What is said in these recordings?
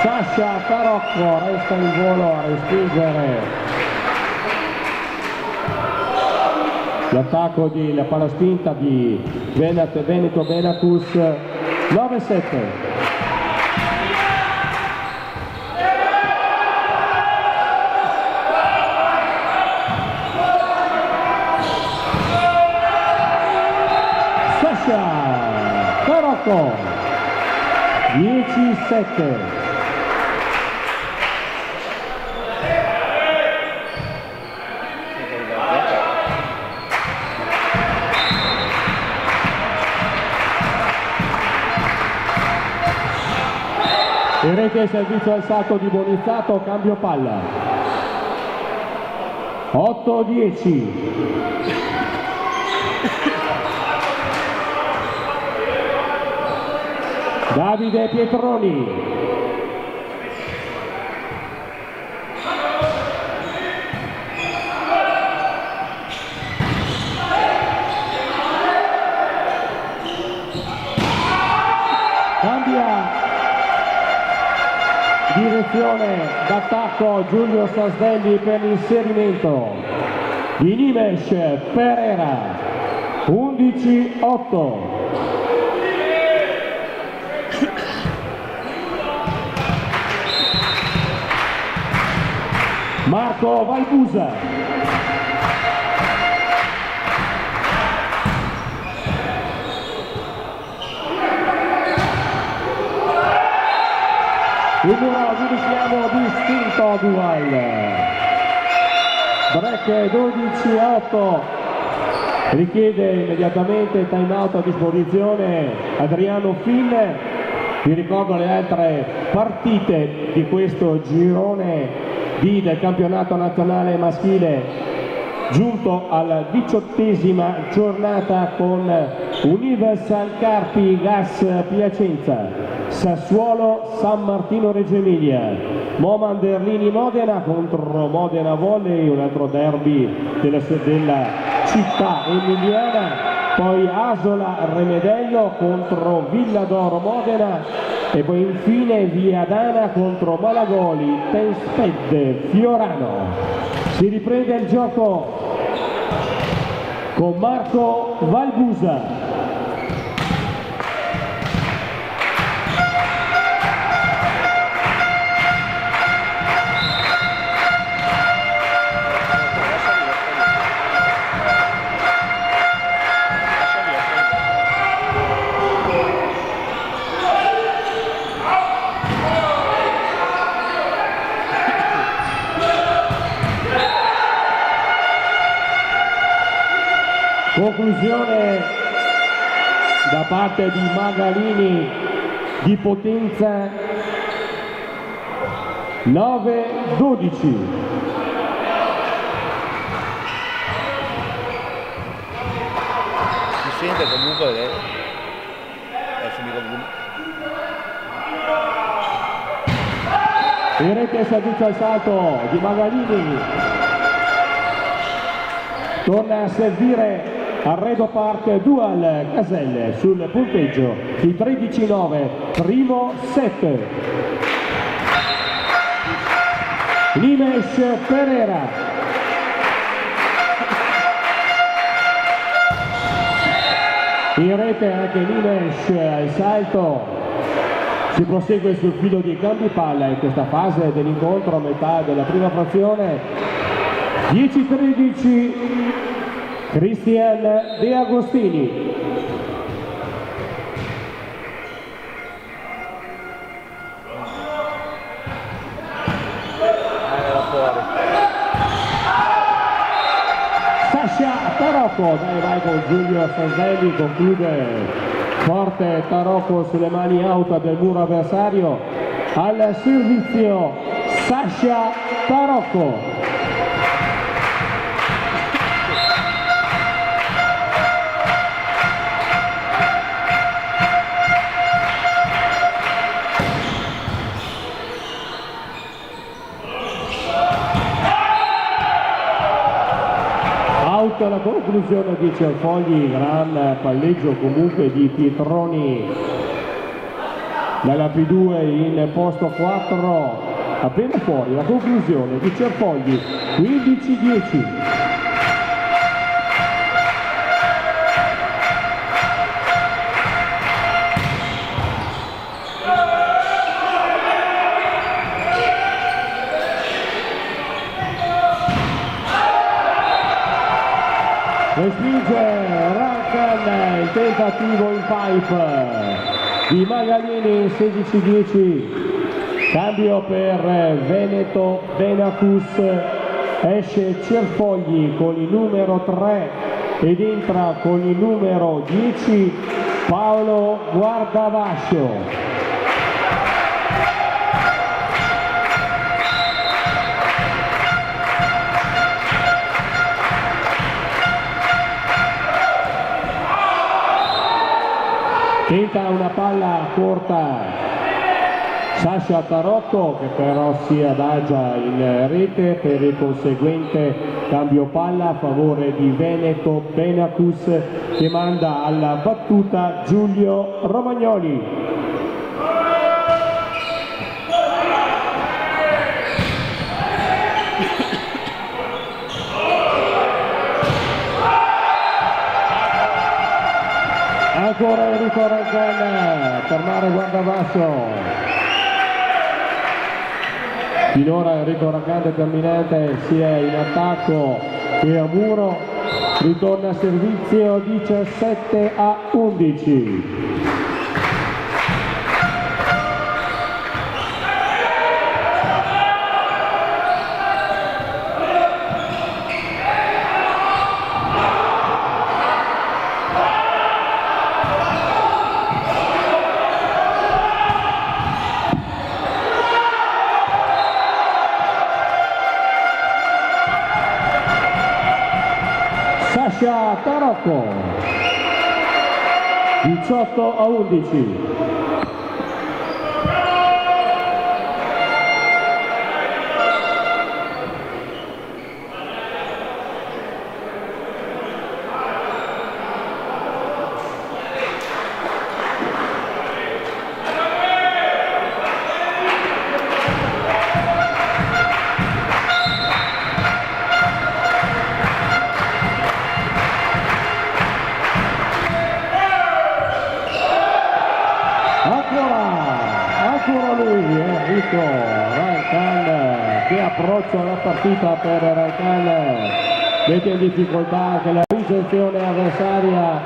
Sasha Tarocco resta in volo a respingere l'attacco di la palaspinta di Veneto Benacus. 9-7. Sasha Tarocco 10-7. In rete servizio al salto di Bonizzato, cambio palla. 8-10. Davide Pietroni. Cambia direzione d'attacco Giulio Sasdelli per l'inserimento di Nimes Pereira. 11-8. Marco Valbusa. Numero di richiamo distinto dual. Break 12-8. Richiede immediatamente time out a disposizione Adriano Finn. Vi ricordo le altre partite di questo girone D del campionato nazionale maschile, giunto alla 18ª giornata con Universal Carpi Gas Piacenza, Sassuolo San Martino Reggio Emilia, Moman Derlini Modena contro Modena Volley, un altro derby della città emiliana, poi Asola Remedello contro Villadoro Modena e poi infine Viadana contro Malagoli Tensped Fiorano. Si riprende il gioco con Marco Valbusa. Conclusione da parte di Magalini di Potenza. 9-12. Si sente comunque in rete servizio al salto di Magalini, torna a servire Arredo Park Dual Caselle sul punteggio di 13-9, primo set. Nimes Pereira. In rete anche Nimes al salto. Si prosegue sul filo di cambi palla in questa fase dell'incontro a metà della prima frazione. 10-13. Cristian De Agostini. Sasha Tarocco, vai con Giulio Sasdelli, conclude forte Tarocco sulle mani out del muro avversario. Al servizio Sasha Tarocco. La conclusione di Cerfogli, gran palleggio comunque di Pietroni dalla P2 in posto 4, appena fuori la conclusione di Cerfogli, 15-10. Respinge Rancan, il tentativo in pipe di Magalini, 16-10. Cambio per Veneto Benacus, esce Cerfogli con il numero 3 ed entra con il numero 10 Paolo Guardavascio. Tenta una palla corta Sasha Tarocco, che però si adagia in rete per il conseguente cambio palla a favore di Veneto Benacus, che manda alla battuta Giulio Romagnoli. Ancora Enrico Rancan, fermare Guardavascio. Finora Enrico Rancan determinante sia in attacco che a muro, ritorna a servizio 17-11. Sasha Tarocco, 18-11. Ancora lui, Enrico Rancan, che approccia la partita per Rancan, mette in difficoltà anche la ricezione avversaria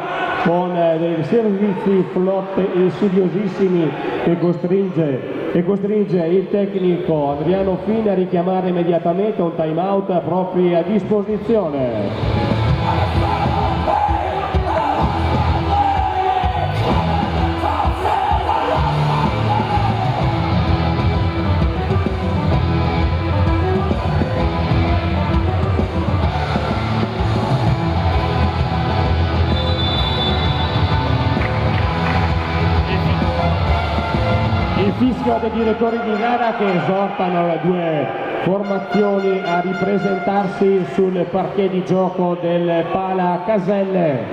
con dei servizi flop insidiosissimi che costringe il tecnico Adriano Fini a richiamare immediatamente un time out a propria disposizione. Il fischio dei direttori di gara che esortano le due formazioni a ripresentarsi sul parquet di gioco del Pala Caselle.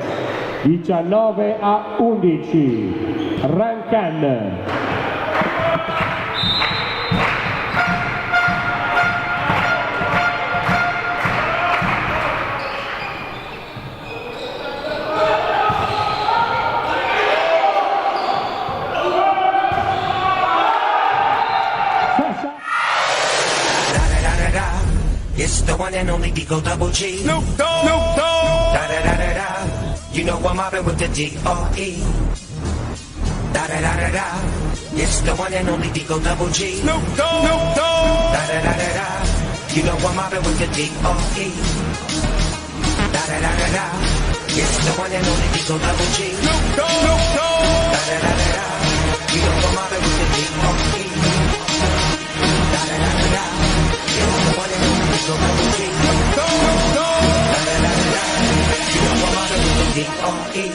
19-11. Rancan. It's the one and only Digo Double G. Snoop Dogg. Snoop Dogg. Da da da da da. You know I'm mobbing with the D.R.E. Da da da da da. It's the one and only Digo Double G. Snoop Dogg. Snoop Dogg. Da da da da da. You know I'm mobbing with the D.R.E. Da da da da da. It's the one and only Digo Double G. Snoop Dogg. Snoop Dogg. Da da da da da. You know I'm mobbing with the D.R.E. Da da da da da. It's the one and only Digo Double G. Snoop Dogg. Da da da da da. You know I'm mobbing with the D.R.E.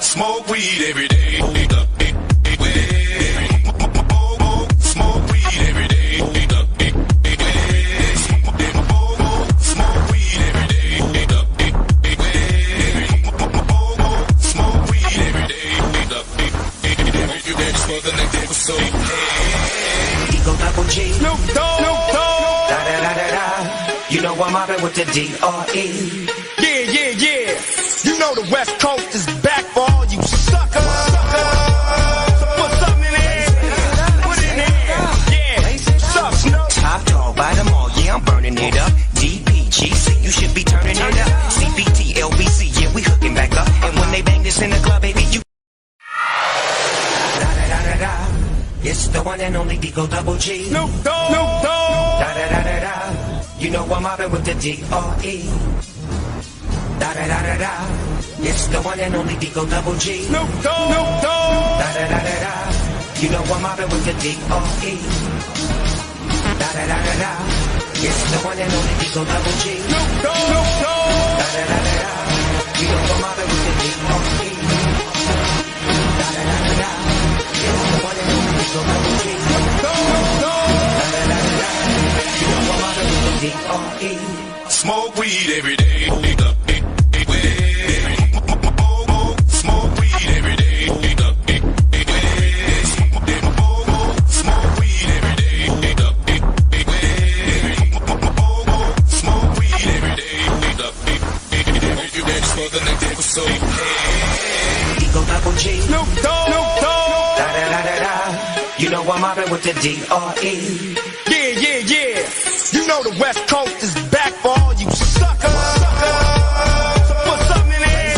Smoke weed every day. Smoke weed every day. So Da da da da da. You know I'm mobbing with the D.R.E. Yeah. You know the West Coast is back for all you suckers. So put something in there. Put it in there. Yeah. Suck, Snoop. Top dog by them all, yeah, I'm burning it up. DPGC, you should be turning it up. CPT, LBC, yeah, we hooking back up. And when they bang this in the club, baby, you. Da da da da da. It's the one and only Digo Double G. Snoop Dogg. Da da da da da. You know I'm mobbing with the D.R.E. Da da da da da. It's the one and only Digo Double G. Snoop Dogg. Da da da da da. You know I'm mobbing with the D.R.E. Da da da da da. It's the one and only Digo Double G. Snoop Dogg. Da da da da da. You know I'm mobbing with the D.R.E. Da da da da da. It's the one and only Digo Double G. Da da da da da. You know I'm mobbing with the D.R.E. Smoke weed every day. Smoke weed every day. Smoke weed every day. Smoke weed every day. You ready for the next episode? Digo Double G. Snoop Dogg. Da da da da da. You know I'm mobbing with the D.R.E. Yeah. You know the West Coast is back for all you suckers. So put something in there.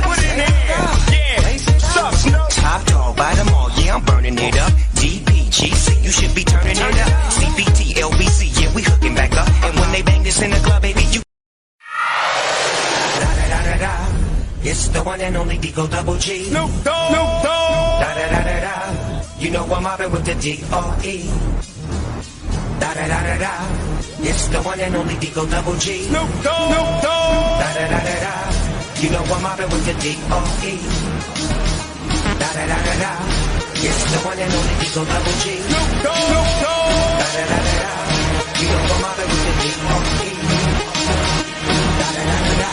Put it in there. Yeah. Suck, Snoop. Top dog by them all, yeah, I'm burning it up. DPGC, you should be turning it up. CPT, LBC, yeah, we hooking back up. And when they bang this in the club, baby, you. Da da da da da. It's the one and only Digo Double G. Snoop Dogg. Da da da da da. You know I'm mobbing with the D.R.E. Da da da da da. It's the one and only Digo Double G. Snoop Dogg. Da da da da da. You know I'm mobbing with the D.R.E. Da da da da da. It's the one and only Digo Double G. Snoop Dogg. Da da da da da. You know I'm mobbing with the D.R.E. Da da da da da.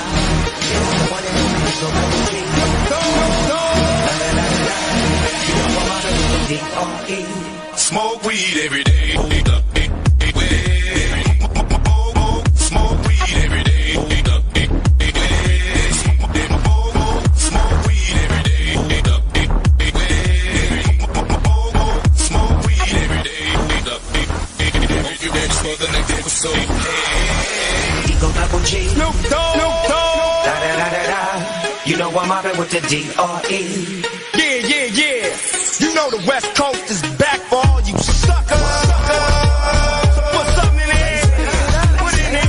It's the one and only Digo Double G. Da da da da da. You know I'm mobbing with the D.R.E. Smoke weed every day. Smoke weed every day. Smoke weed every day. Smoke weed every day. You ready for the next episode? Digo Double G. Snoop Dogg. Da da da da da. You know I'm mobbing with the D.R.E. Yeah. You know the West Coast is back for all you suckers. So put something in there. Put it in there.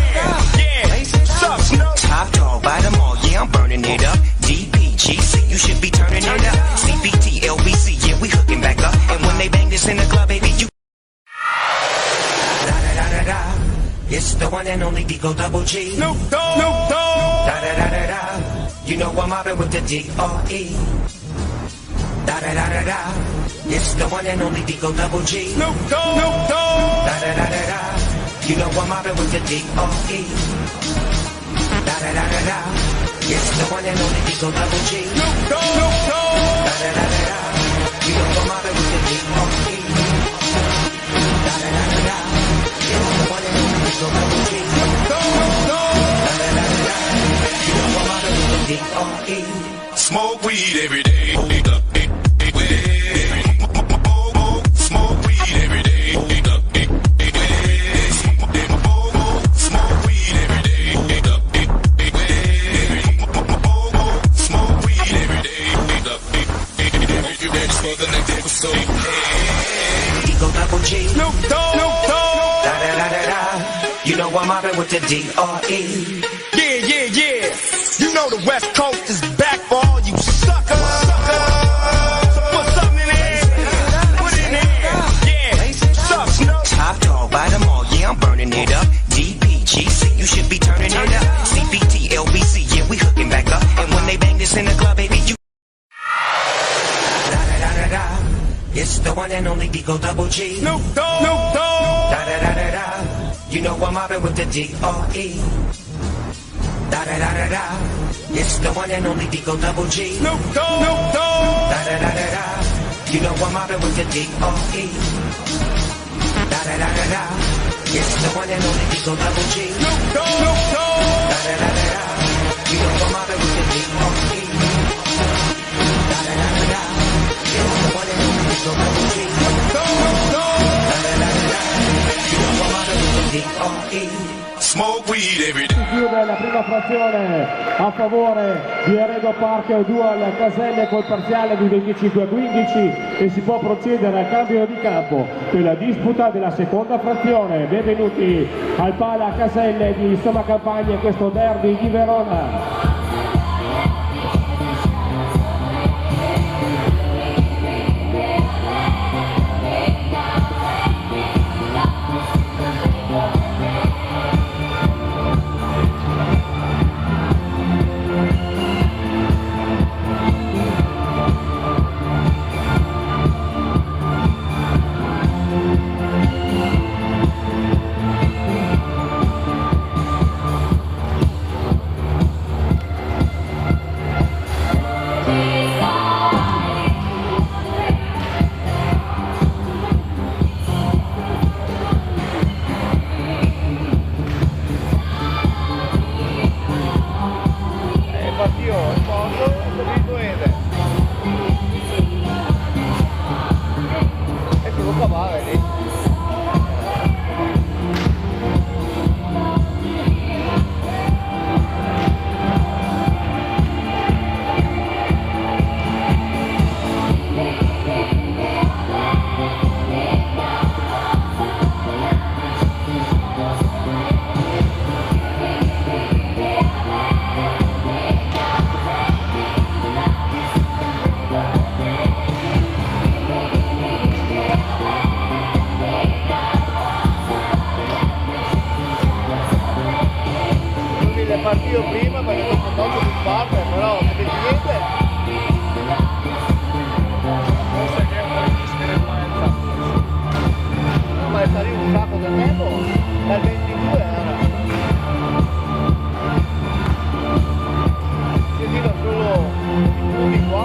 Yeah. Suck, Snoop. Top dog by them all, yeah, I'm burning it up. DPGC, you should be turning it up. CPT, LBC, yeah, we hooking back up. And when they bang this in the club, baby, you. Da da da da da. It's the one and only Digo Double G. Snoop Dogg. Da da da da da. You know I'm mobbing with the D.R.E. Da da da da da. It's the one and only Digo Double G. Snoop Dogg. Da da da da da. You know I'm mobbing with the D.R.E. Da da da da da. It's the one and only Digo Double G. Snoop Dogg. Da da da da da. You know I'm mobbing with the D.R.E. Da da da da da. It's the one and only Digo Double G. Da da da da da. You know I'm mobbing with the D.R.E. Smoke weed every day. Smoke weed every day. Smoke weed every day. Smoke weed every day. You ready for the next episode? Digo Double G. Snoop Dogg. Da da da da da. You know I'm mobbing with the D.R.E. Yeah. You know the West Coast is back for all you suckers. So put something in there. Put it in there. Yeah. Suck, Snoop. Top dog by them all, yeah, I'm burning it up. DPGC, you should be turning it up. CPT, LBC, yeah, we hooking back up. And when they bang this in the club, baby, you. Da da da da da. It's the one and only Digo Double G. Snoop Dogg. Da da da da da. You know I'm mobbing with the D.R.E. Da da da da da. It's the one and only Digo Double G. Snoop Dogg. Da da da da da. You know I'm mobbing with the D.R.E. Da da da da da. It's the one and only Eagle Double G. Snoop Dogg. Da da da da da. You know I'm mobbing with the D.R.E. Da da da da da. It's the one and only Eagle Double G. Da da da da da. You know I'm mobbing with the D.R.E. Smoke weed every day. Chiude la prima frazione a favore di Eredo Park Dual Caselle col parziale di 25-15 e si può procedere al cambio di campo per la disputa della seconda frazione. Benvenuti al Pala Caselle di Soma Campagna, questo derby di Verona. Partito prima perché dopo tanto di parte, però non vedi niente. Forse che è un po' di discrepanza. No, ma è salito un sacco del tempo, dal 22 era. Si tira solo i punti qua.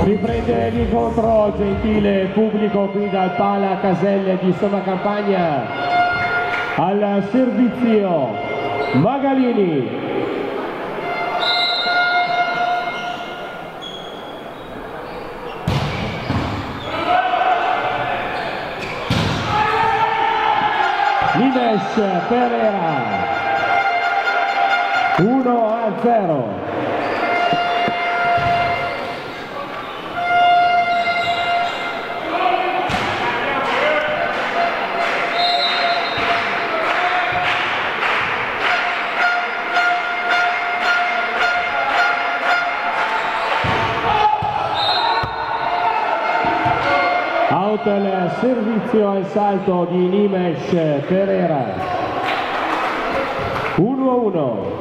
Riprende l'incontro, gentile pubblico, qui dal Pala Caselle di Soma Campagna. Al servizio Magalini. Nimes Pereira 1-0. Out il servizio al salto di Nimes Pereira. 1-1.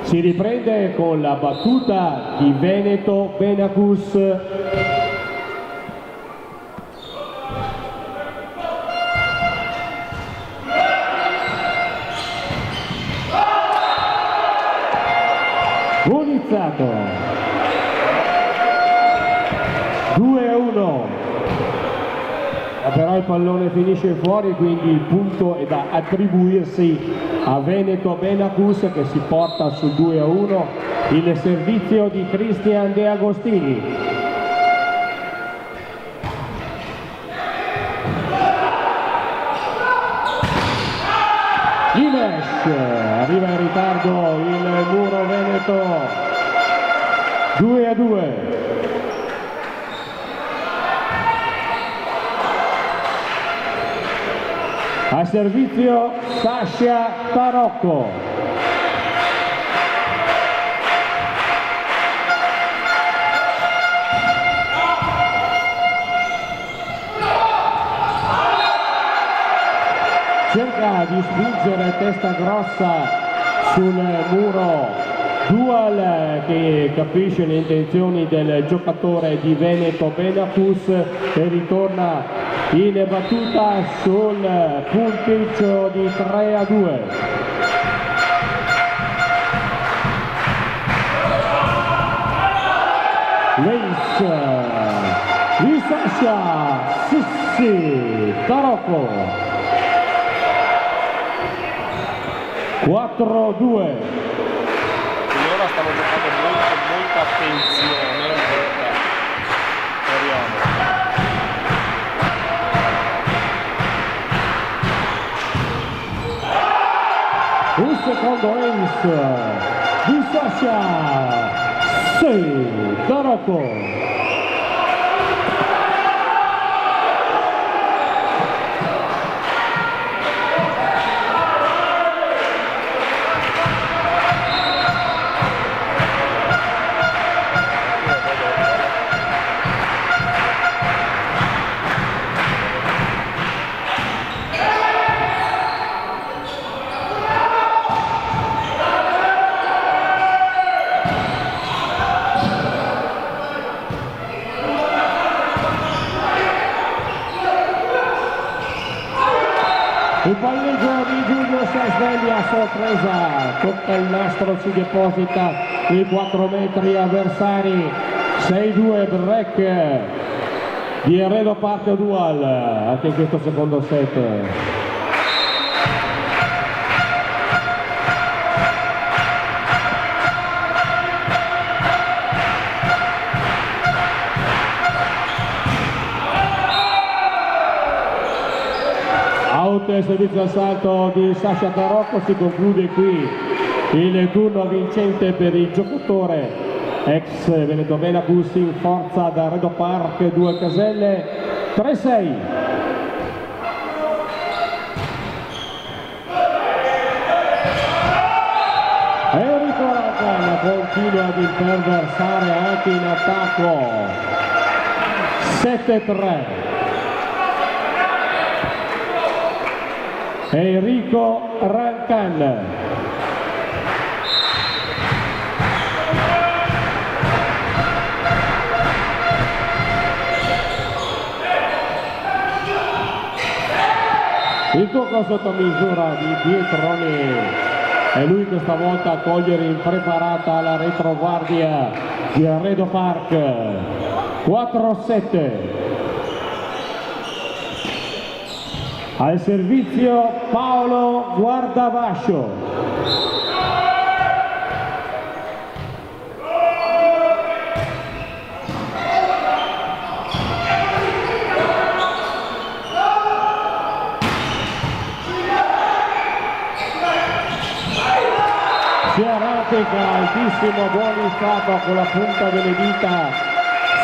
Si riprende con la battuta di Veneto Benacus. Buonizzato 2-1, però il pallone finisce fuori, quindi il punto è da attribuirsi a Veneto Benacus, che si porta su 2-1. Il servizio di Cristian De Agostini. Imesh, arriva in ritardo il muro Veneto, 2-2. A servizio Sasha Tarocco. Cerca di spingere testa grossa sul muro Dual, che capisce le intenzioni del giocatore di Veneto Benacus e ritorna in battuta sul punteggio di 3-2. L'ace di Sasha Sissi Tarocco, 4-2. Finora stavo giocando molta attenzione. Speriamo. Un secondo ace di Sasha Sissi Tarocco. Il palleggio di Giulio Sasvelli a sorpresa, tocca il nastro, si deposita i 4 metri avversari. 6-2 break di Redo Park Dual anche in questo secondo set. Out, servizio al salto di Sasha Tarocco, si conclude qui il turno vincente per il giocatore ex Veneto Benacus in forza da Redo Park 2 caselle 3-6. Enrico Rancan continua ad imperversare anche in attacco, 7-3. Enrico Rancan. Il tocco sotto misura di Pietroni, è lui che stavolta a cogliere impreparata la retroguardia di Redo Park. 4-7. Al servizio Paolo Guardavascio. Si arratica, altissimo, buon stato con la punta delle dita.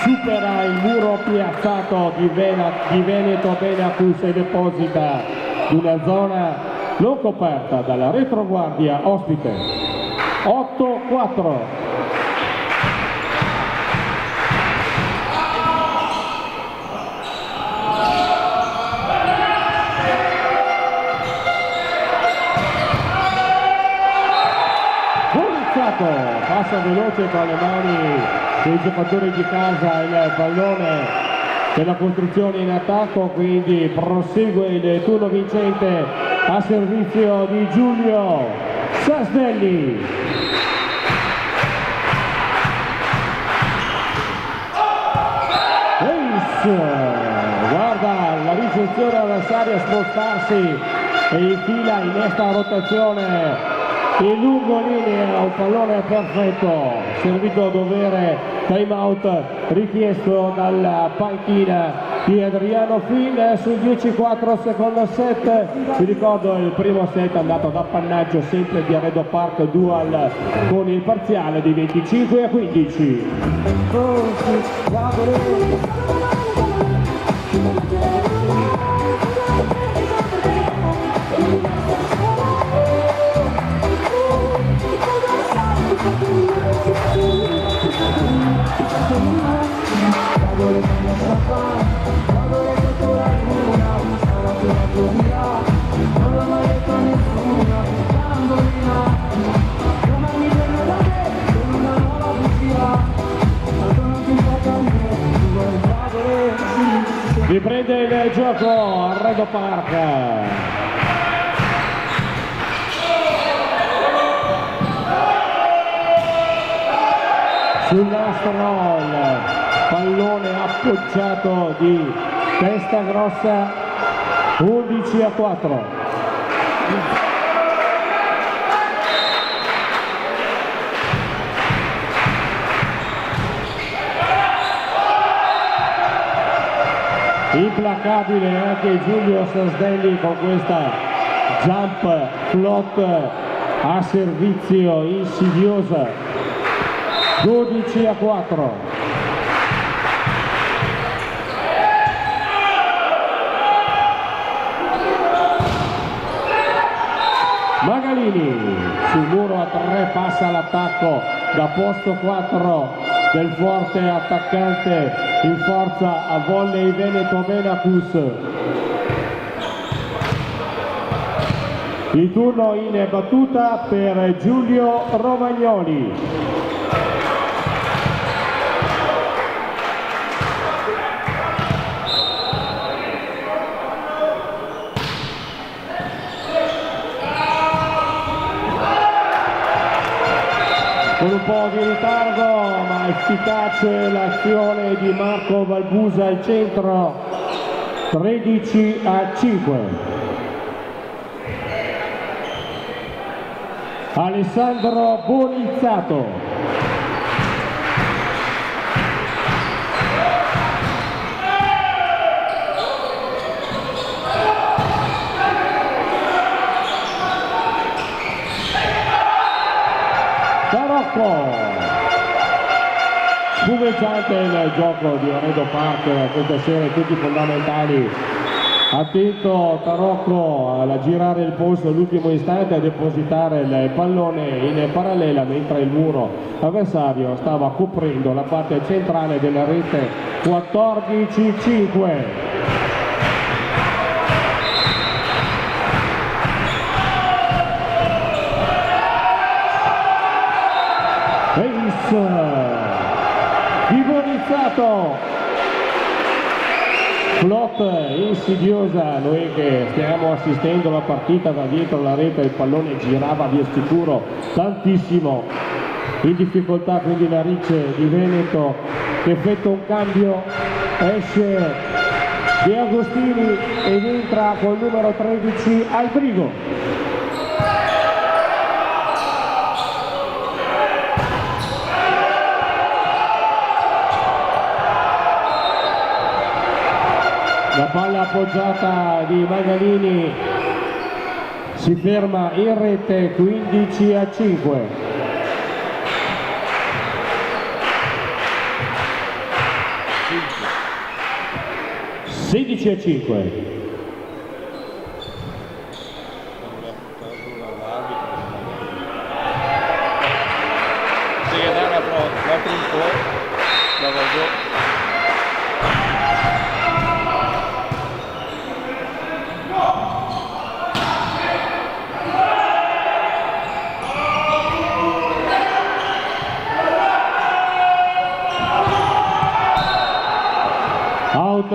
Supera il muro piazzato di Veneto Benacus e deposita in una zona non coperta dalla retroguardia ospite. 8-4. Buonizzato Tarocco passa veloce tra le mani dei giocatori di casa il pallone della costruzione in attacco, quindi prosegue il turno vincente a servizio di Giulio Sasdelli. Guarda la ricezione avversaria spostarsi e infila in questa rotazione in lungolinea, un pallone perfetto, servito a dovere, time out richiesto dalla panchina di Adriano Fin sul 10-4 secondo set. Vi ricordo il primo set è andato ad appannaggio sempre di Arredo Park Dual con il parziale di 25-15. Riprende il gioco Arredo Park. Sul nastro il pallone appoggiato di testa grossa, 11-4. Implacabile anche Giulio Sasdelli con questa jump float a servizio insidiosa, 12-4. Magalini sul muro a 3 passa all'attacco da posto 4 del forte attaccante in forza a volley Veneto Menacus. Il turno in battuta per Giulio Romagnoli. Con un po' di ritardo ma efficace l'azione di Marco Valbusa al centro, 13-5. Alessandro Bonizzato. Spumeggiante il gioco di Arredo Park questa sera, tutti fondamentali. Attento Tarocco a girare il polso all'ultimo istante, a depositare il pallone in parallela mentre il muro avversario stava coprendo la parte centrale della rete, 14-5. Di Bonizzato, flot insidiosa, noi che stiamo assistendo alla partita da dietro la rete, il pallone girava via sicuro tantissimo, in difficoltà quindi la Rice di Veneto che effettua un cambio, esce De Agostini ed entra col numero 13 Aldrigo. La palla appoggiata di Magalini si ferma in rete, 15-5. Sedici a 5.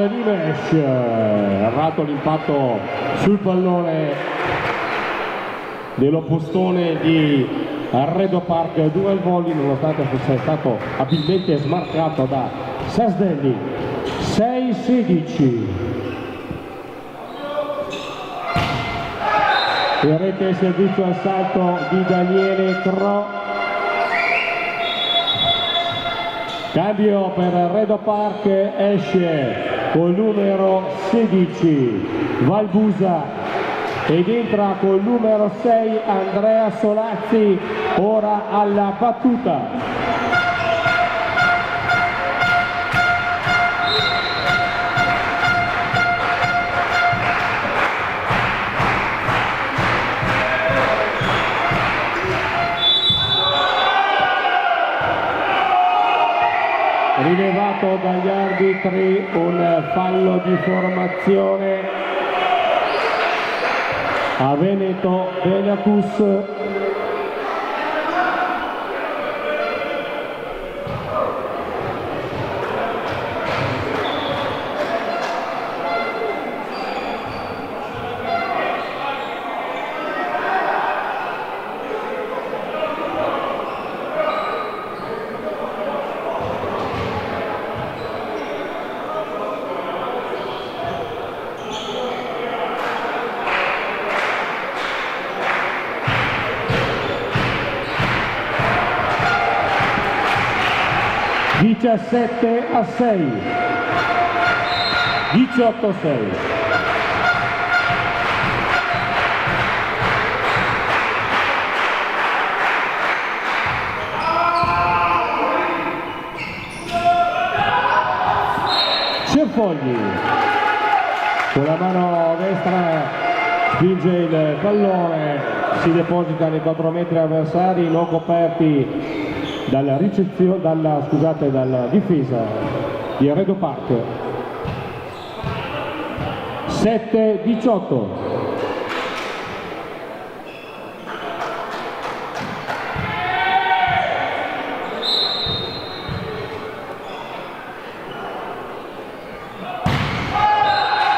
Nimesh, errato l'impatto sul pallone dell'oppostone di Arredo Park, dual volley nonostante fosse stato abilmente smarcato da Sasdelli. 6-16. In rete il servizio al salto di Daniele Cro. Cambio per Arredo Park, esce col numero 16 Valbusa ed entra col numero 6 Andrea Solazzi, ora alla battuta. Rilevato dagli arbitri un fallo di formazione a Veneto Benacus. (17-6), 18-6. Cerfogli con la mano destra spinge il pallone, si deposita nei 4 metri avversari non coperti dalla difesa di Arredo Park. 7-18.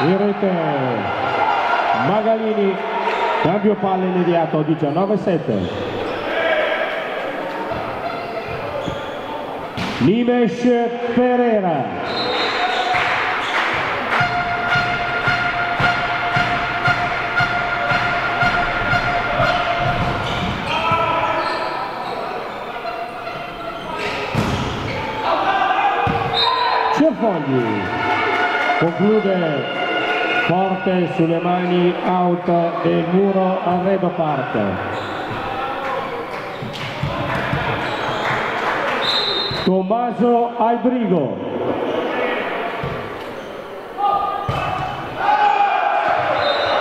In rete Magalini, cambio palla immediato, 19-7. Nimesh Pereira. Cerfogli conclude forte sulle mani, out del muro Arredo Park. Tommaso Albrigo.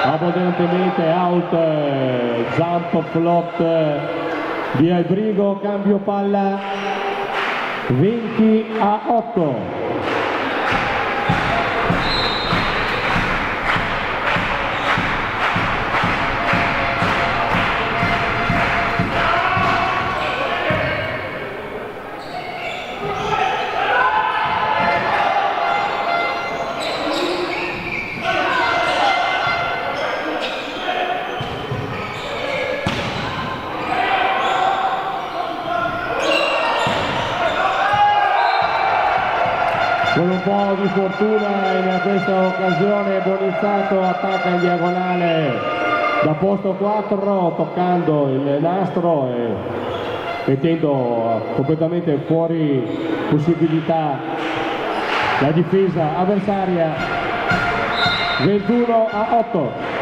Abbondantemente out, jump flop di Albrigo, cambio palla 20-8. Con un po' di fortuna in questa occasione Bonizzato attacca in diagonale da posto 4 toccando il nastro e mettendo completamente fuori possibilità la difesa avversaria. 21-8.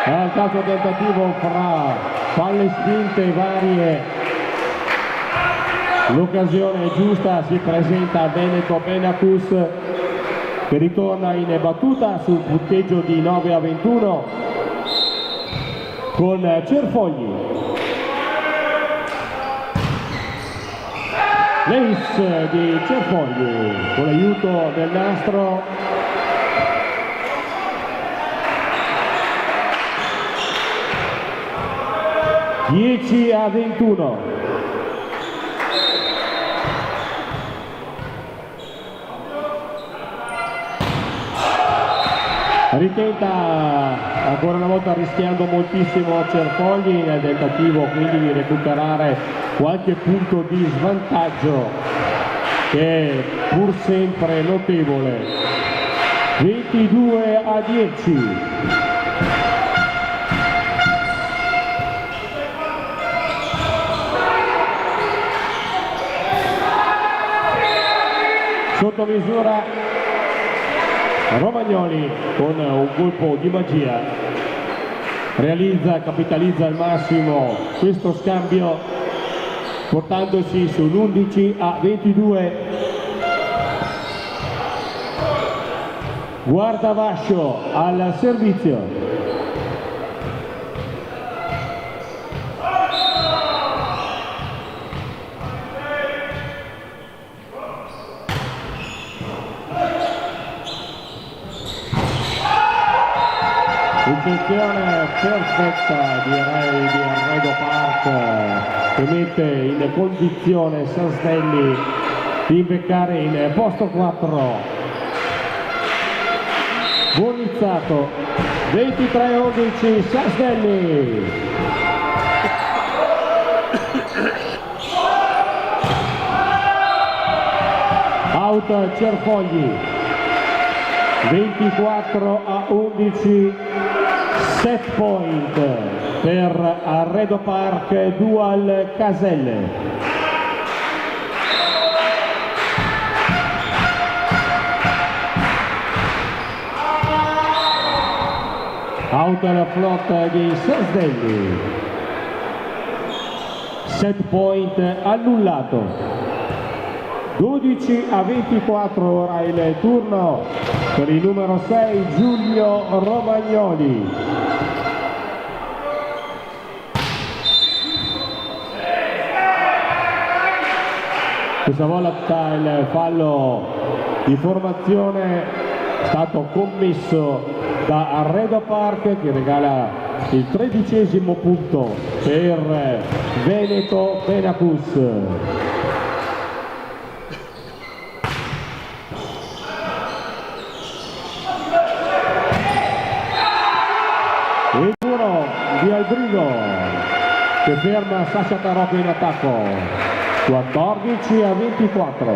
Al calcio tentativo fra palle spinte varie, l'occasione giusta si presenta a Veneto Benacus che ritorna in battuta sul punteggio di 9-21 con Cerfogli. l'ace di Cerfogli con l'aiuto del nastro. Dieci a 21. Ritenta ancora una volta rischiando moltissimo Cerfogli nel tentativo quindi di recuperare qualche punto di svantaggio che è pur sempre notevole. 22 a 10. Sotto misura Romagnoli con un colpo di magia capitalizza al massimo questo scambio portandosi sull'11 a 22. Guardavascio al servizio. Ricezione perfetta direi di Arredo Park che mette in condizione Sasdelli di imbeccare in posto 4. Buonizzato 23-11 Sasdelli. Out Cerfogli 24 a 11. Set point per Arredo Park Dual Caselle. Out alla flotta di Sasdelli. Set point annullato. 12 a 24 ora il turno per il numero 6 Giulio Romagnoli. Questa volta il fallo di formazione è stato commesso da Arredo Park che regala il 13° punto per Veneto Benacus. Il tiro di Albrigo che ferma Sasha Tarocco in attacco. 14 a 24.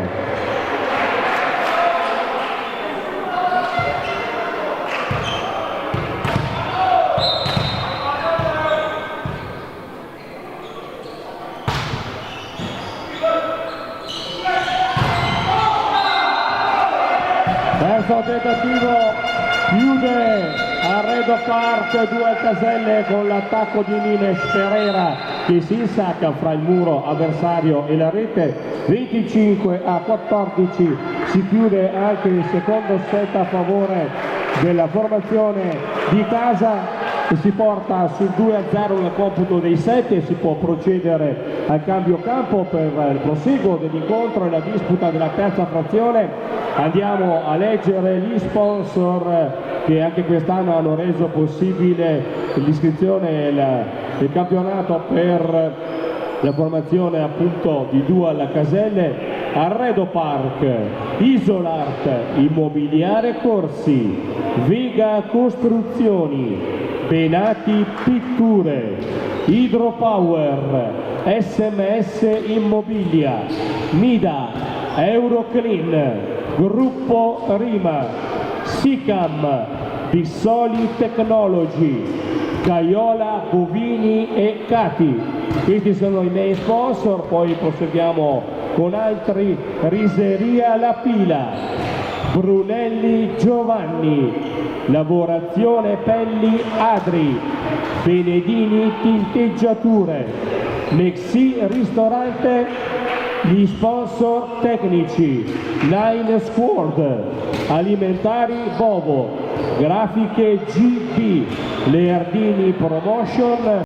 Terzo tentativo, chiude Arredo Park Dual Caselle con l'attacco di Nimes Pereira che si insacca fra il muro avversario e la rete. 25 a 14 si chiude anche il secondo set a favore della formazione di casa e si porta sul 2-0 nel computo dei set e si può procedere al cambio campo per il proseguo dell'incontro e la disputa della terza frazione. Andiamo a leggere gli sponsor che anche quest'anno hanno reso possibile l'iscrizione del campionato per la formazione appunto di Dual Caselle. Arredo Park, Isolart, Immobiliare Corsi, Vega Costruzioni, Benati Pitture, Hydropower, SMS Immobilia, Mida, Euroclean, Gruppo Rima, Sicam, Bissoli Technology, Caiola Bovini e Cati. Questi sono i miei sponsor, poi proseguiamo con altri. Riseria La Pila, Brunelli Giovanni, Lavorazione Pelli Adri, Benedini Tinteggiature, Mexi Ristorante, gli sponsor tecnici Nine Squad, Alimentari Bovo, Grafiche GB, Leardini Promotion,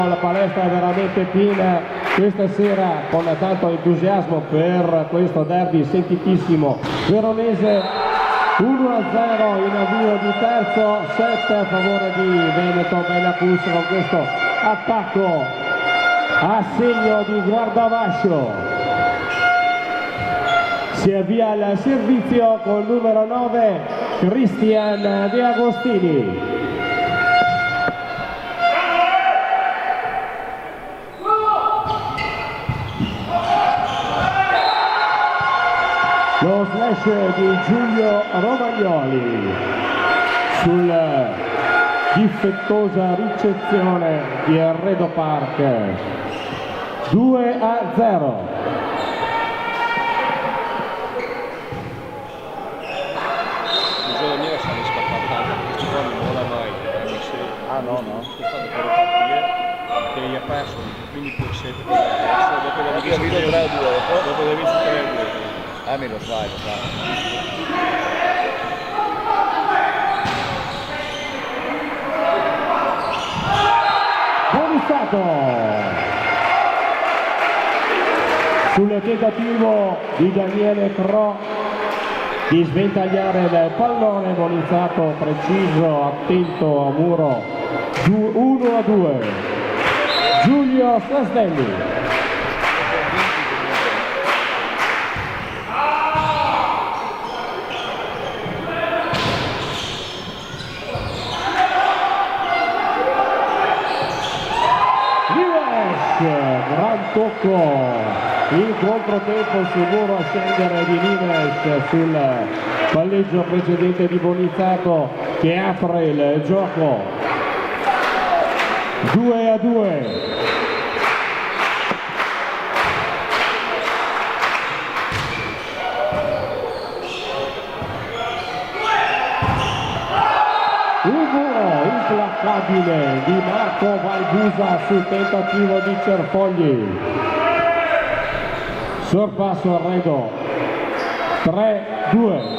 la palestra è veramente piena questa sera con tanto entusiasmo per questo derby sentitissimo veronese. 1-0 in avvio di terzo, 7 a favore di Veneto Benacus con questo attacco a segno di guardavascio. Si avvia il servizio con il numero 9 Cristian De Agostini. Lo slash di Giulio Romagnoli sul difettosa ricezione di Arredo Park. 2-0. Il giorno mio siamo scappati, questi qua non vola mai. Ah no, no. Stanno per partire, che gli ha perso, quindi per 7 dopo l'ha visto 3-2, dopo l'ha visto 3-2. Ah, me lo sai, Bonizzato sul tentativo di Daniele Cro di sventagliare il pallone. Bonizzato preciso, attento a muro. 1-2. Giulio Sasdelli. Gran tocco, il controtempo sul muro a scendere di Nimes sul palleggio precedente di Bonizzato che apre il gioco. 2-2. Un muro implacabile di Marco Valgusa sul tentativo di Cerfogli. Sorpasso Arredo. 3-2.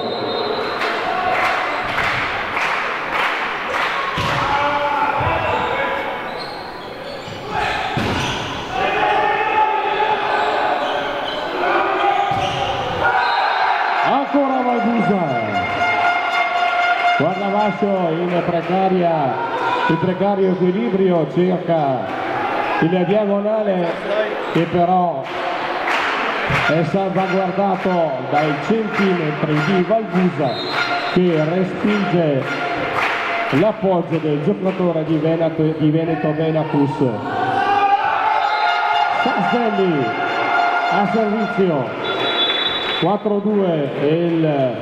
Ancora Valgusa. Guardavascio in precario equilibrio, cerca il diagonale che però è salvaguardato dai centimetri di Valgusa che respinge l'appoggio del giocatore di Veneto Benacus. Sasdelli a servizio. 4-2 e il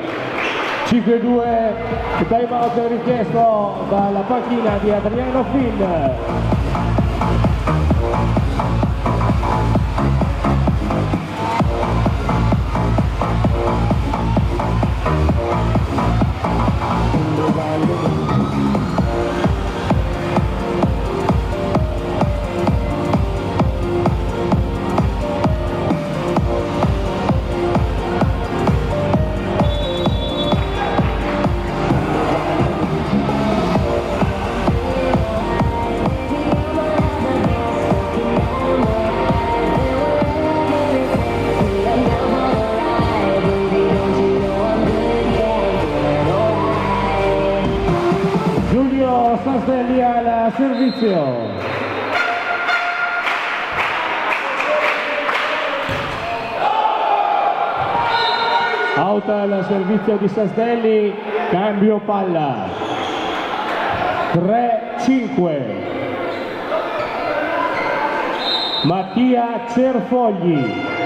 5-2, time out richiesto dalla panchina di Adriano Finn. Sasdelli al servizio. Out al servizio di Sasdelli, cambio palla. 3-5. Mattia Cerfogli.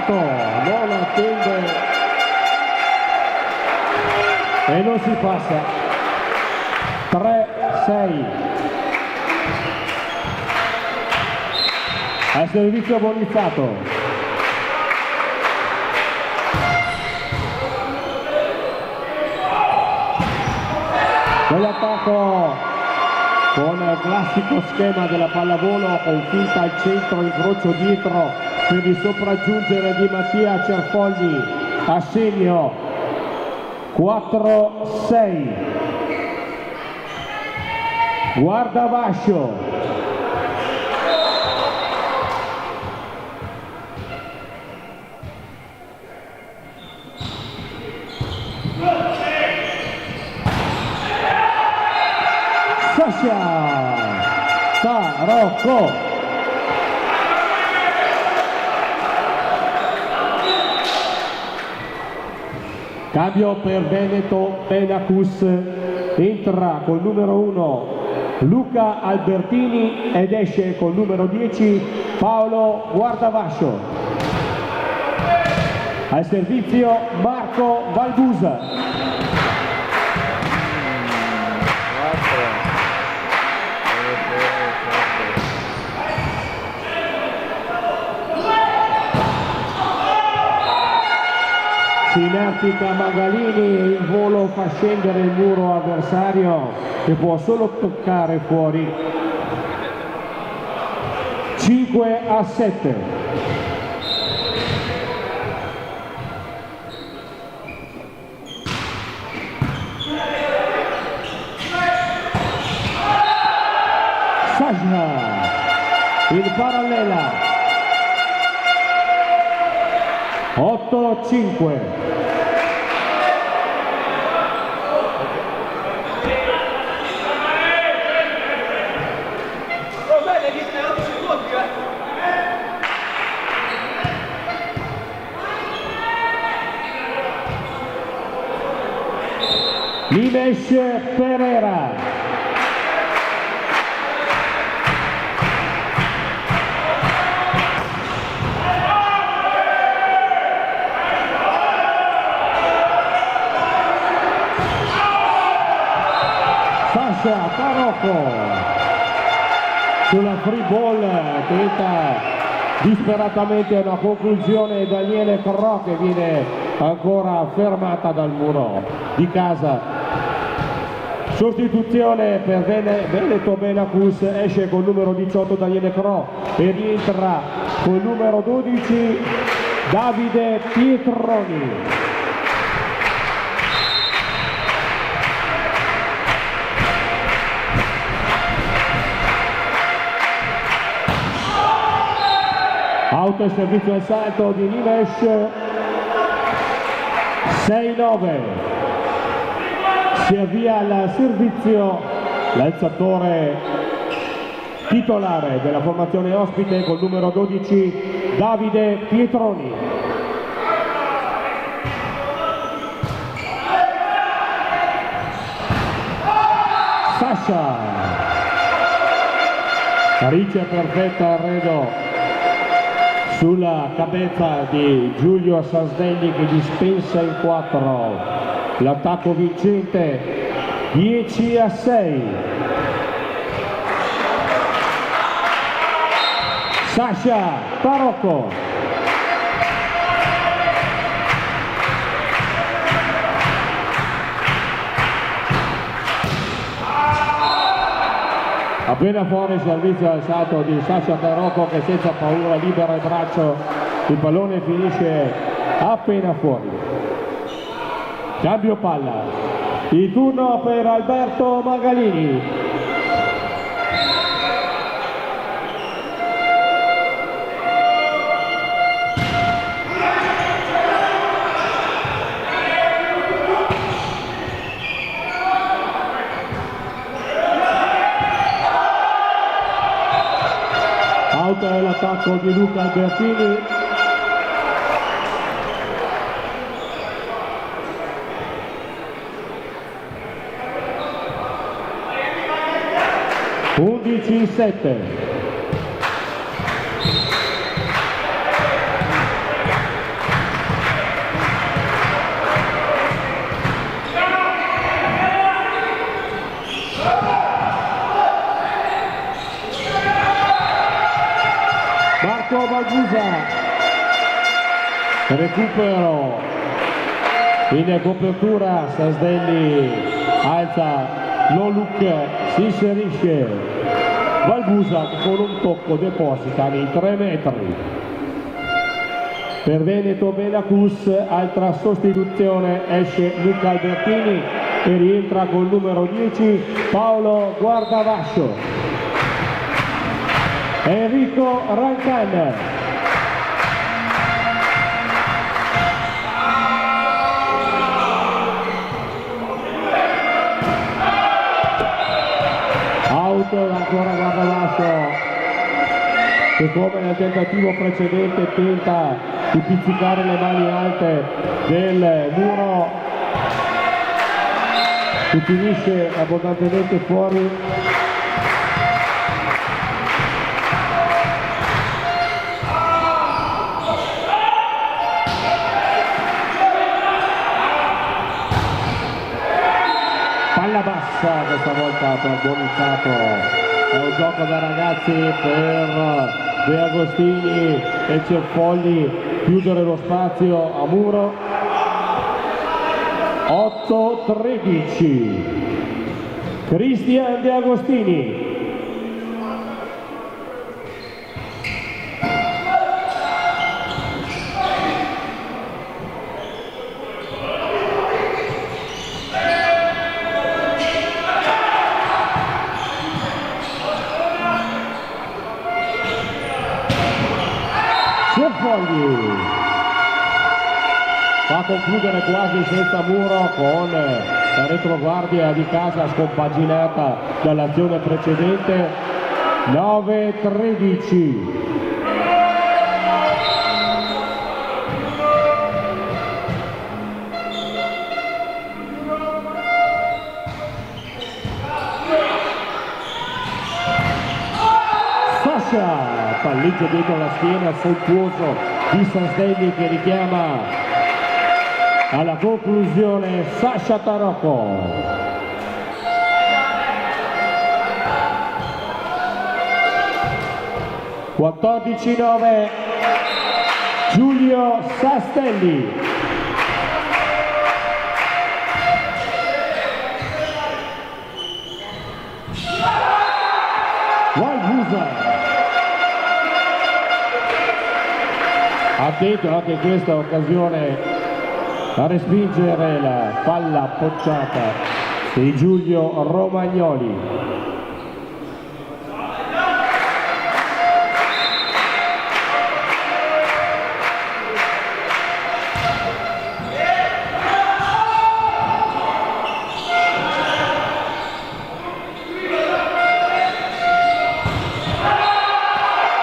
Non attende e non si passa. 3-6 al servizio Bonizzato. Nell'attacco con il classico schema della pallavolo con finta al centro, incrocio dietro per il sopraggiungere di Mattia Cerfogli a segno 4-6. Guarda Vascio. Tarocco. Cambio per Veneto Benacus, entra col numero 1 Luca Albertini ed esce col numero 10 Paolo Guardavascio. Al servizio Marco Valbusa. Si inertica Magalini, il volo fa scendere il muro avversario che può solo toccare fuori. 5-7. Sajna in parallela. 8-5. Nimesh Pereira. Sasha Tarocco sulla free ball tenta disperatamente una conclusione Daniele Corrò che viene ancora fermata dal muro di casa. Sostituzione per Veneto Benacus, esce col numero 18 Daniele Corrò e rientra col numero 12 Davide Pietroni. Auto e servizio al salto di Nimesh. 6-9. Si avvia al servizio l'alzatore titolare della formazione ospite col numero 12 Davide Pietroni. Sasha Riccia perfetta arredo sulla cabeza di Giulio Sasdelli che dispensa in 4. L'attacco vincente 10-6. Sasha Tarocco. Appena fuori servizio al salto di Sasha Tarocco che senza paura libera il braccio, il pallone finisce appena fuori. Cambio palla, il turno per Alberto Magalini. Out è l'attacco di Luca Albertini. (11-7). Marco Valbusa, recupero in copertura, Sasdelli alza Loluk si inserisce, Valbusa con un tocco deposita nei 3 metri. Per Veneto Benacus, altra sostituzione, esce Luca Albertini e rientra col numero 10 Paolo Guardavascio. Enrico Rancan. Out ancora Guardavascio, che come nel tentativo precedente tenta di pizzicare le mani alte del muro, che finisce abbondantemente fuori. Palla bassa questa volta per Bonizzato, è un gioco da ragazzi per De Agostini e Cerfogli, chiudere lo spazio a muro. 8-13, Cristian De Agostini. Cerfogli fa concludere quasi senza muro con la retroguardia di casa scompaginata dall'azione precedente. 9-13. Sasha, palleggio dietro la schiena sontuoso di Sasdegni che richiama alla conclusione Sasha Tarocco. (14-9) Giulio Sastelli. Valbusa attento anche in questa occasione a respingere la palla appoggiata di Giulio Romagnoli.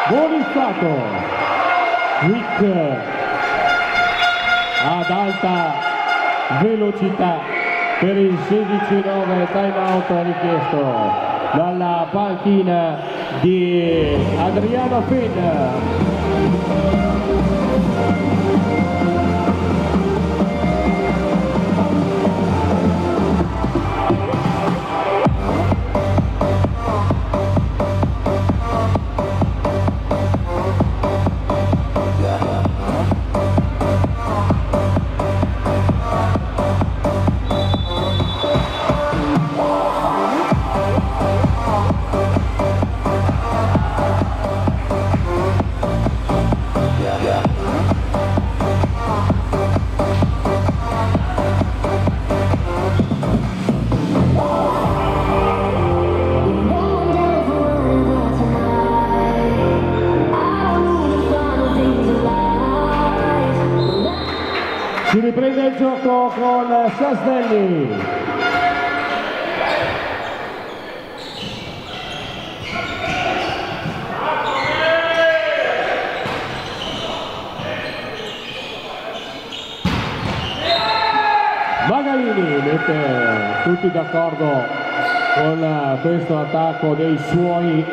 Bonizzato, Quick ad alta velocità per il 16-9, time out richiesto dalla panchina di Adriano Finn. Si riprende il gioco con Sasdelli. Magalini mette tutti d'accordo con questo attacco dei suoi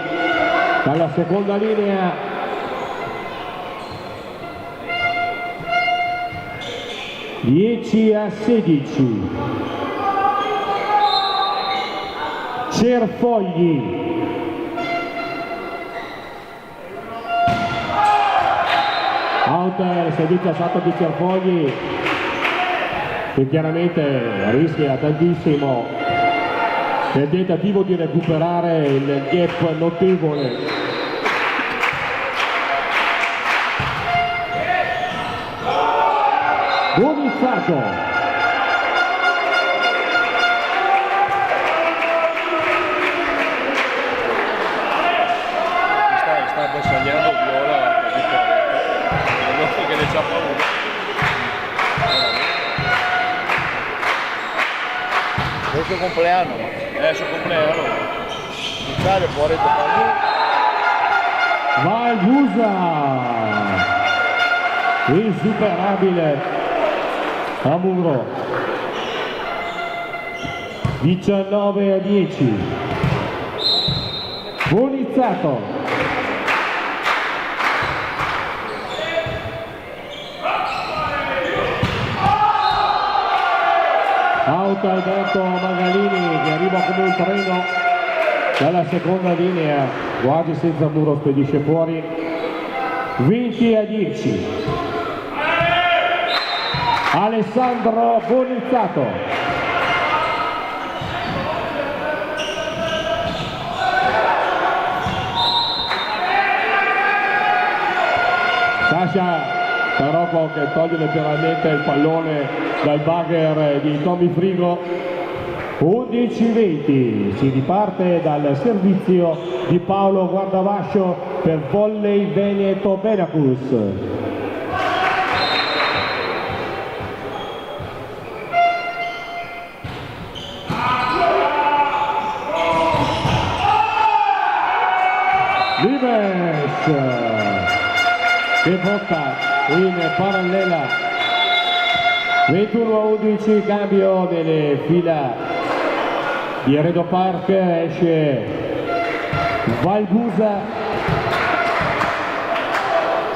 dalla seconda linea. (10 a 16). Cerfogli. Out il servizio a salto di Cerfogli, che chiaramente rischia tantissimo nel tentativo di recuperare il gap notevole. Bonizzato. Sta bersagliando Viola la vittoria. Non so che ne c'ha paura. È il suo compleanno. È il suo compleanno. Italia fuori da Valbusa, insuperabile a muro. 19-10. Bonizzato. Out Alberto Magalini che arriva come un treno dalla seconda linea, quasi senza muro, spedisce fuori. 20-10. Alessandro Bonizzato. Sasha Tarocco che toglie letteralmente il pallone dal bagger di Tommy Frigo. 11-20, si riparte dal servizio di Paolo Guardavascio per Volley Veneto Benacus. Limes che porta in parallela. 21-11, cambio nelle fila di Redo Park, esce Valbusa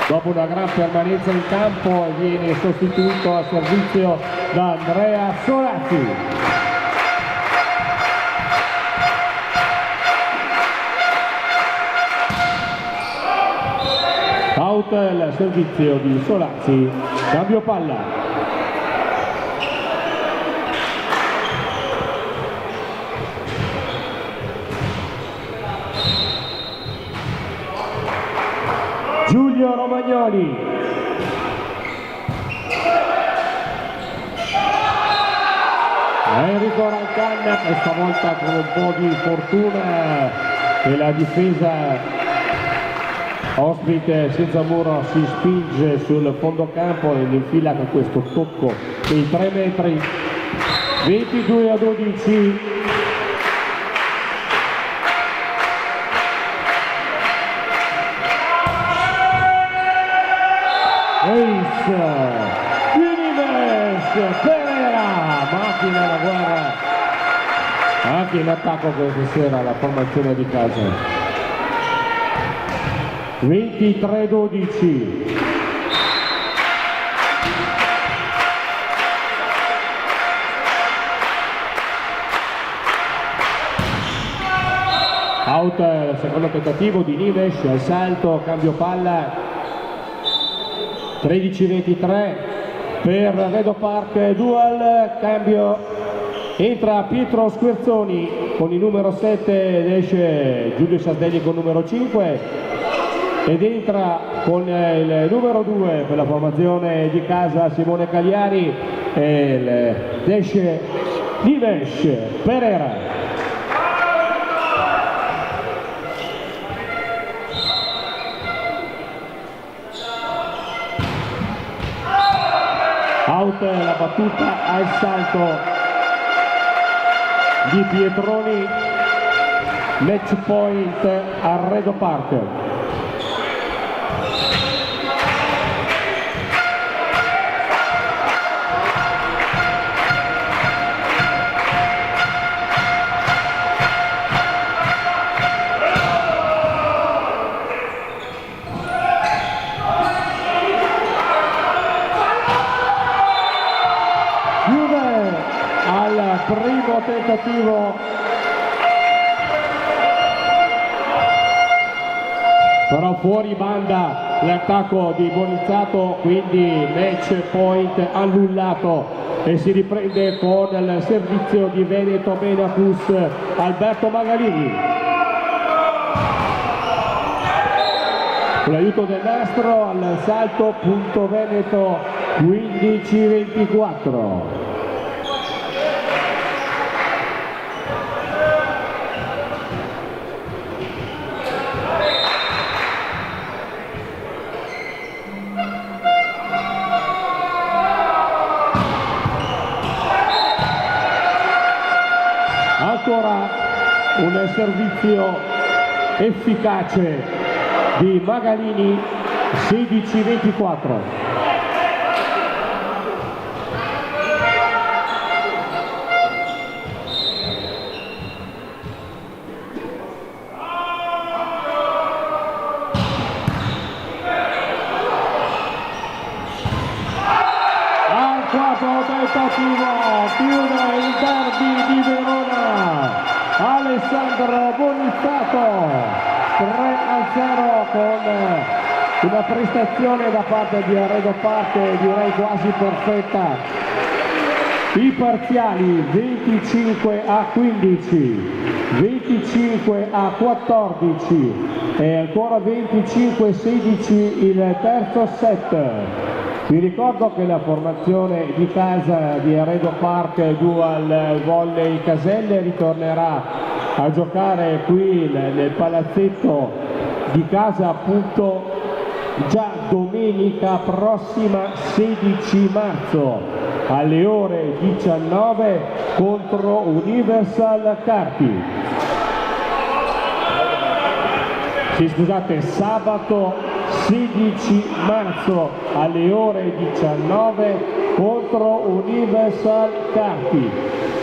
dopo una gran permanenza in campo, viene sostituito a servizio da Andrea Solazzi. Out il servizio di Solazzi, cambio palla. Giulio Romagnoli. Enrico Rancan, questa volta con un po' di fortuna e la difesa ospite senza muro si spinge sul fondo campo e infila con questo tocco dei 3 metri. 22-12. Ace, Universe, Pereira, macchina da guerra, anche in attacco questa sera la formazione di casa. 23-12. Out il secondo tentativo di Nives, al salto, cambio palla. 13-23 per Redo Park Dual, cambio, entra Pietro Squerzoni con il numero 7 ed esce Giulio Sardelli con il numero 5 ed entra con il numero 2 per la formazione di casa Simone Cagliari ed esce Nives Pereira. Out la battuta al salto di Pietroni, match point a Redo Park. Primo tentativo, però fuori banda l'attacco di Bonizzato, quindi match point annullato e si riprende con il servizio di Veneto Benacus Alberto Magalini. Con l'aiuto del nastro al salto, punto Veneto 15-24. Ancora un servizio efficace di Magalini, 16-24. Al quadro tentativo, chiude il derby di Verona. Alessandro Bonizzato, 3-0 con una prestazione da parte di Arredo Park direi quasi perfetta. I parziali 25-15, 25-14 e ancora 25-16 il terzo set. Vi ricordo che la formazione di casa di Arredo Park Dual Volley Caselle ritornerà a giocare qui nel palazzetto di casa appunto già domenica prossima 16 marzo alle ore 19 contro Universal Carpi. Sì, scusate, sabato 16 marzo alle ore 19 contro Universal Carpi.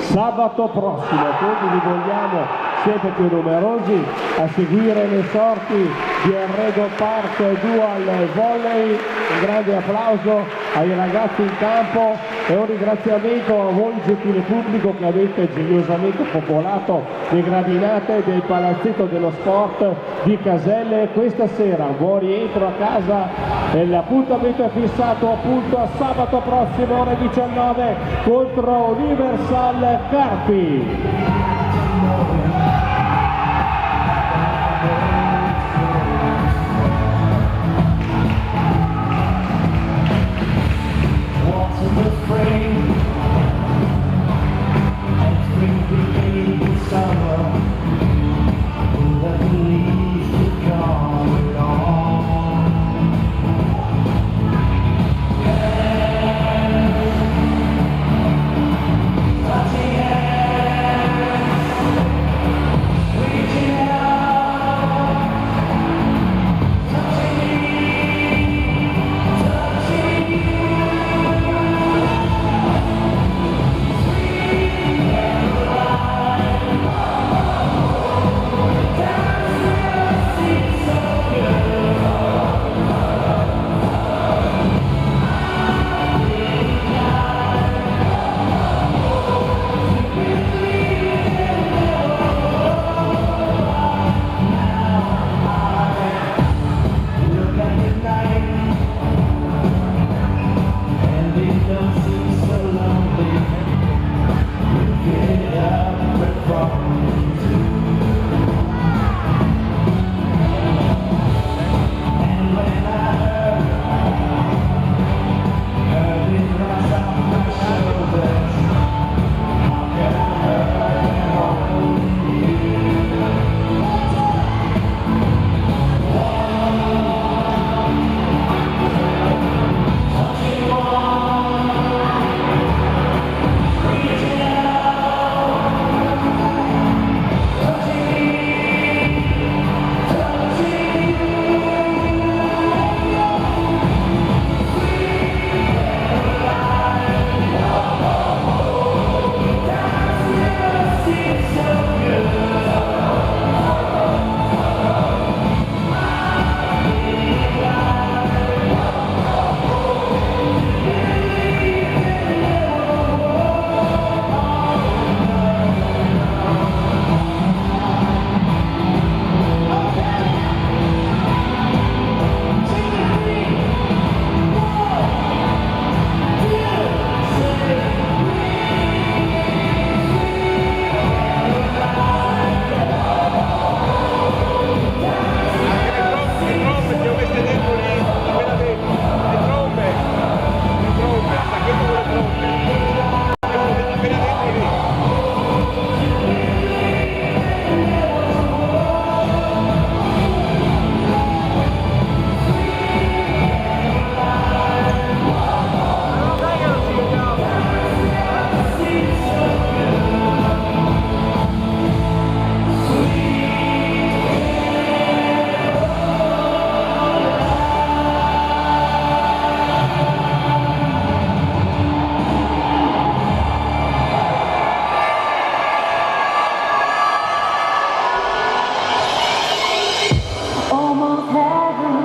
Sabato prossimo, quindi vi vogliamo sempre più numerosi a seguire le sorti di Arredo Park Dual Volley. Un grande applauso ai ragazzi in campo e un ringraziamento a voi gentile pubblico che avete geniosamente popolato le gradinate del palazzetto dello sport di Caselle questa sera. Buon rientro a casa e l'appuntamento è fissato appunto a sabato prossimo ore 19 contro Universal Carpi.